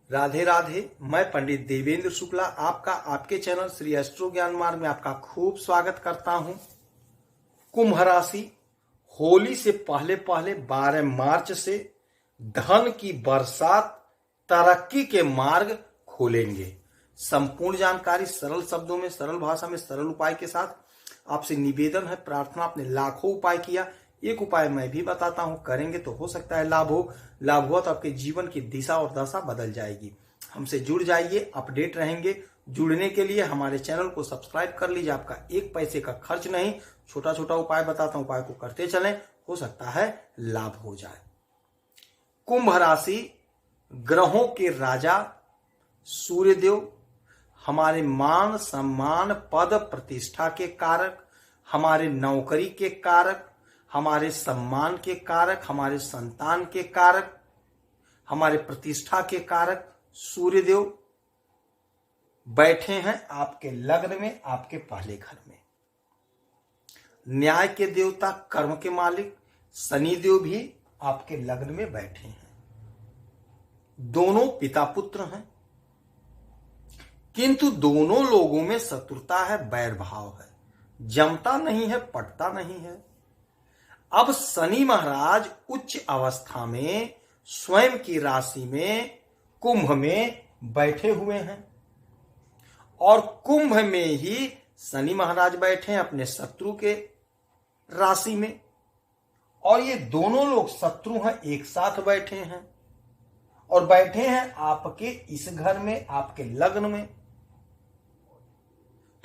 राधे राधे। मैं पंडित देवेंद्र शुक्ला आपका आपके चैनल श्री एस्ट्रो ज्ञान मार्ग में आपका खूब स्वागत करता हूं। कुंभ राशि होली से पहले पहले 12 मार्च से धन की बरसात, तरक्की के मार्ग खोलेंगे। संपूर्ण जानकारी सरल शब्दों में, सरल भाषा में, सरल उपाय के साथ आपसे निवेदन है, प्रार्थना। आपने लाखों उपाय किया, एक उपाय मैं भी बताता हूं, करेंगे तो हो सकता है लाभ हो। लाभ हुआ तो आपके जीवन की दिशा और दशा बदल जाएगी। हमसे जुड़ जाइए, अपडेट रहेंगे। जुड़ने के लिए हमारे चैनल को सब्सक्राइब कर लीजिए, आपका एक पैसे का खर्च नहीं। छोटा छोटा उपाय बताता हूं, उपाय को करते चलें, हो सकता है लाभ हो जाए। कुंभ राशि ग्रहों के राजा सूर्यदेव हमारे मान सम्मान, पद प्रतिष्ठा के कारक, हमारे नौकरी के कारक, हमारे सम्मान के कारक, हमारे संतान के कारक, हमारे प्रतिष्ठा के कारक सूर्यदेव बैठे हैं आपके लग्न में, आपके पहले घर में। न्याय के देवता, कर्म के मालिक शनिदेव भी आपके लग्न में बैठे हैं। दोनों पिता पुत्र हैं, किंतु दोनों लोगों में शत्रुता है, बैर भाव है, जमता नहीं है, पटता नहीं है। अब शनि महाराज उच्च अवस्था में स्वयं की राशि में कुंभ में बैठे हुए हैं और कुंभ में ही शनि महाराज बैठे हैं अपने शत्रु के राशि में, और ये दोनों लोग शत्रु हैं, एक साथ बैठे हैं और बैठे हैं आपके इस घर में, आपके लग्न में।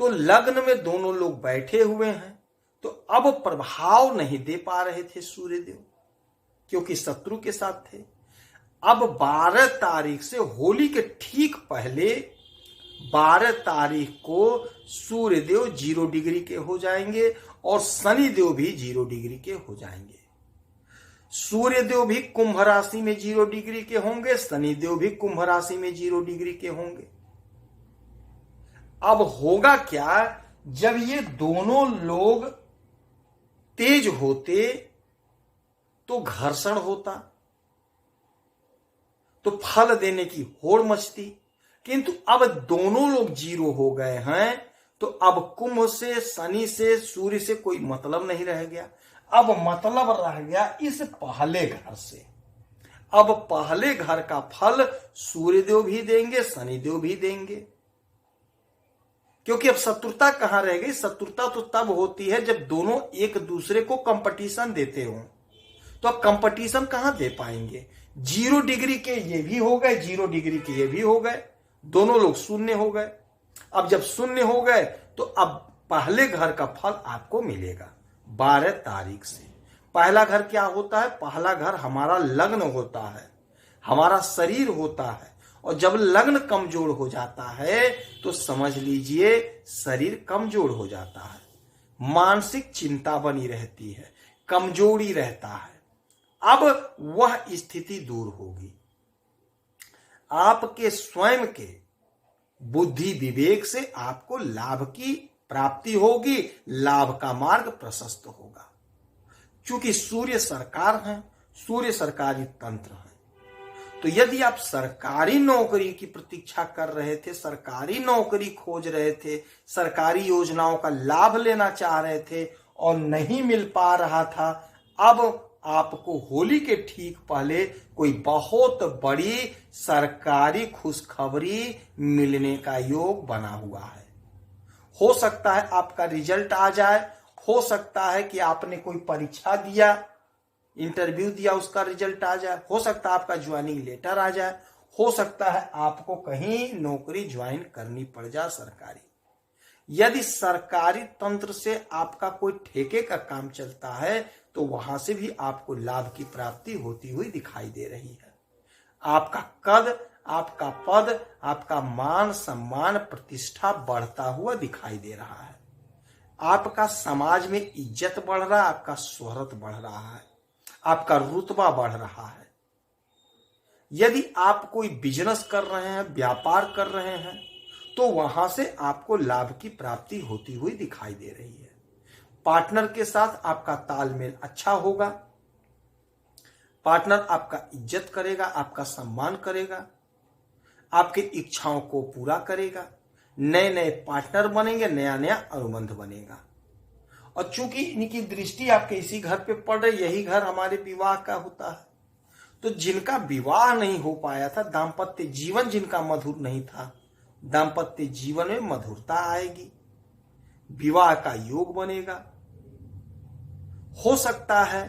तो लग्न में दोनों लोग बैठे हुए हैं, तो अब प्रभाव नहीं दे पा रहे थे सूर्यदेव, क्योंकि शत्रु के साथ थे। अब 12 तारीख से होली के ठीक पहले 12 तारीख को सूर्यदेव 0 डिग्री के हो जाएंगे और शनिदेव भी 0 डिग्री के हो जाएंगे। सूर्यदेव भी कुंभ राशि में 0 डिग्री के होंगे, शनिदेव भी कुंभ राशि में 0 डिग्री के होंगे। अब होगा क्या, जब ये दोनों लोग तेज होते तो घर्षण होता, तो फल देने की होड़ मचती, किंतु अब दोनों लोग 0 हो गए हैं, तो अब कुंभ से, शनि से, सूर्य से कोई मतलब नहीं रह गया। अब मतलब रह गया इस पहले घर से। अब पहले घर का फल सूर्यदेव भी देंगे, शनिदेव भी देंगे, क्योंकि अब शत्रुता कहां रह गई। शत्रुता तो तब होती है जब दोनों एक दूसरे को कंपटीशन देते हो, तो अब कंपटीशन कहां दे पाएंगे। 0 डिग्री के ये भी हो गए, 0 डिग्री के ये भी हो गए, दोनों लोग शून्य हो गए। अब जब शून्य हो गए तो अब पहले घर का फल आपको मिलेगा 12 तारीख से। पहला घर क्या होता है, पहला घर हमारा लग्न होता है, हमारा शरीर होता है, और जब लग्न कमजोर हो जाता है तो समझ लीजिए शरीर कमजोर हो जाता है, मानसिक चिंता बनी रहती है, कमजोरी रहता है। अब वह स्थिति दूर होगी, आपके स्वयं के बुद्धि विवेक से आपको लाभ की प्राप्ति होगी, लाभ का मार्ग प्रशस्त होगा। चूंकि सूर्य सरकार है, सूर्य सरकारी तंत्र है, तो यदि आप सरकारी नौकरी की प्रतीक्षा कर रहे थे, सरकारी नौकरी खोज रहे थे, सरकारी योजनाओं का लाभ लेना चाह रहे थे और नहीं मिल पा रहा था, अब आपको होली के ठीक पहले कोई बहुत बड़ी सरकारी खुशखबरी मिलने का योग बना हुआ है। हो सकता है आपका रिजल्ट आ जाए, हो सकता है कि आपने कोई परीक्षा दिया, इंटरव्यू दिया, उसका रिजल्ट आ जाए, हो सकता है आपका ज्वाइनिंग लेटर आ जाए, हो सकता है आपको कहीं नौकरी ज्वाइन करनी पड़ जाए सरकारी। यदि सरकारी तंत्र से आपका कोई ठेके का काम चलता है तो वहां से भी आपको लाभ की प्राप्ति होती हुई दिखाई दे रही है। आपका कद, आपका पद, आपका मान सम्मान, प्रतिष्ठा बढ़ता हुआ दिखाई दे रहा है। आपका समाज में इज्जत बढ़ रहा है, आपका शोहरत बढ़ रहा है, आपका रुतबा बढ़ रहा है। यदि आप कोई बिजनेस कर रहे हैं, व्यापार कर रहे हैं, तो वहां से आपको लाभ की प्राप्ति होती हुई दिखाई दे रही है। पार्टनर के साथ आपका तालमेल अच्छा होगा, पार्टनर आपका इज्जत करेगा, आपका सम्मान करेगा। आपकी इच्छाओं को पूरा करेगा, नए नए पार्टनर बनेंगे, नया नया अनुबंध बनेगा। और चूंकि इनकी दृष्टि आपके इसी घर पे पड़ रही, यही घर हमारे विवाह का होता है, तो जिनका विवाह नहीं हो पाया था, दाम्पत्य जीवन जिनका मधुर नहीं था, दाम्पत्य जीवन में मधुरता आएगी, विवाह का योग बनेगा। हो सकता है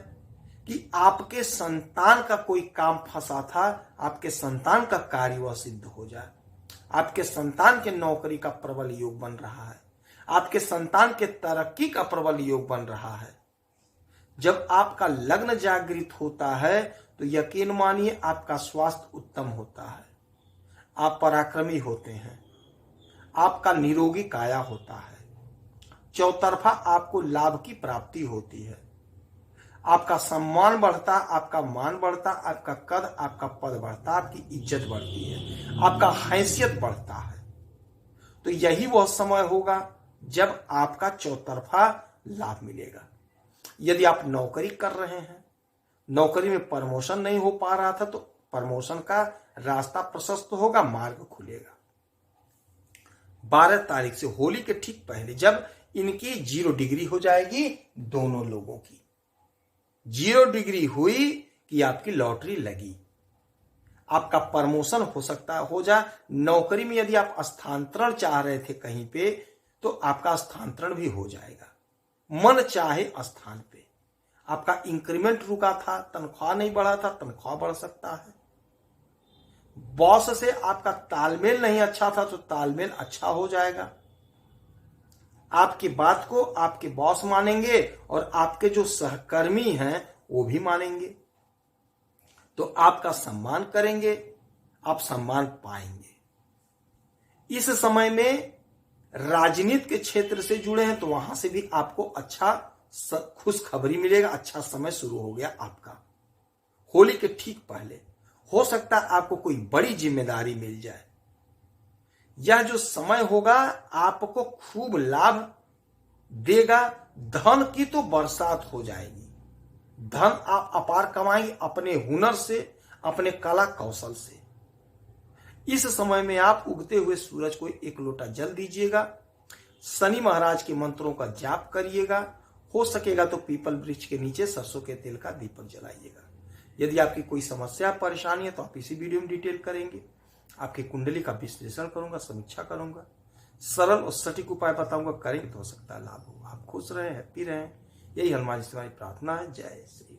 कि आपके संतान का कोई काम फंसा था, आपके संतान का कार्य वह सिद्ध हो जाए, आपके संतान के नौकरी का प्रबल योग बन रहा है, आपके संतान के तरक्की का प्रबल योग बन रहा है। जब आपका लग्न जागृत होता है तो यकीन मानिए आपका स्वास्थ्य उत्तम होता है, आप पराक्रमी होते हैं, आपका निरोगी काया होता है, चौतरफा आपको लाभ की प्राप्ति होती है, आपका सम्मान बढ़ता, आपका मान बढ़ता, आपका कद, आपका पद बढ़ता, आपकी इज्जत बढ़ती है, आपका हैसियत बढ़ता है। तो यही वह समय होगा जब आपका चौतरफा लाभ मिलेगा। यदि आप नौकरी कर रहे हैं, नौकरी में प्रमोशन नहीं हो पा रहा था, तो प्रमोशन का रास्ता प्रशस्त होगा, मार्ग खुलेगा। 12 तारीख से होली के ठीक पहले जब इनकी 0 डिग्री हो जाएगी, दोनों लोगों की 0 डिग्री हुई कि आपकी लॉटरी लगी, आपका प्रमोशन हो सकता हो जाए। नौकरी में यदि आप स्थानांतरण चाह रहे थे कहीं पे, तो आपका स्थानांतरण भी हो जाएगा, मन चाहे स्थान पे। आपका इंक्रीमेंट रुका था, तनख्वाह नहीं बढ़ा था, तनख्वाह बढ़ सकता है। बॉस से आपका तालमेल नहीं अच्छा था, तो तालमेल अच्छा हो जाएगा। आपकी बात को आपके बॉस मानेंगे और आपके जो सहकर्मी हैं वो भी मानेंगे, तो आपका सम्मान करेंगे, आप सम्मान पाएंगे। इस समय में राजनीति के क्षेत्र से जुड़े हैं तो वहां से भी आपको अच्छा खुशखबरी मिलेगा, अच्छा समय शुरू हो गया आपका। होली के ठीक पहले हो सकता है आपको कोई बड़ी जिम्मेदारी मिल जाए। यह जो समय होगा आपको खूब लाभ देगा, धन की तो बरसात हो जाएगी, धन आप अपार कमाएंगे अपने हुनर से, अपने कला कौशल से। इस समय में आप उगते हुए सूरज को 1 लोटा जल दीजिएगा, शनि महाराज के मंत्रों का जाप करिएगा, हो सकेगा तो पीपल वृक्ष के नीचे सरसों के तेल का दीपक जलाइएगा। यदि आपकी कोई समस्या परेशानी है तो आप इसी वीडियो में डिटेल करेंगे, आपकी कुंडली का विश्लेषण करूंगा, समीक्षा करूंगा, सरल और सटीक उपाय बताऊंगा, करेंगे तो हो सकता है लाभ हो। आप खुश रहें, हैप्पी रहें, यही हनुमान जी से हमारी प्रार्थना है। जय श्री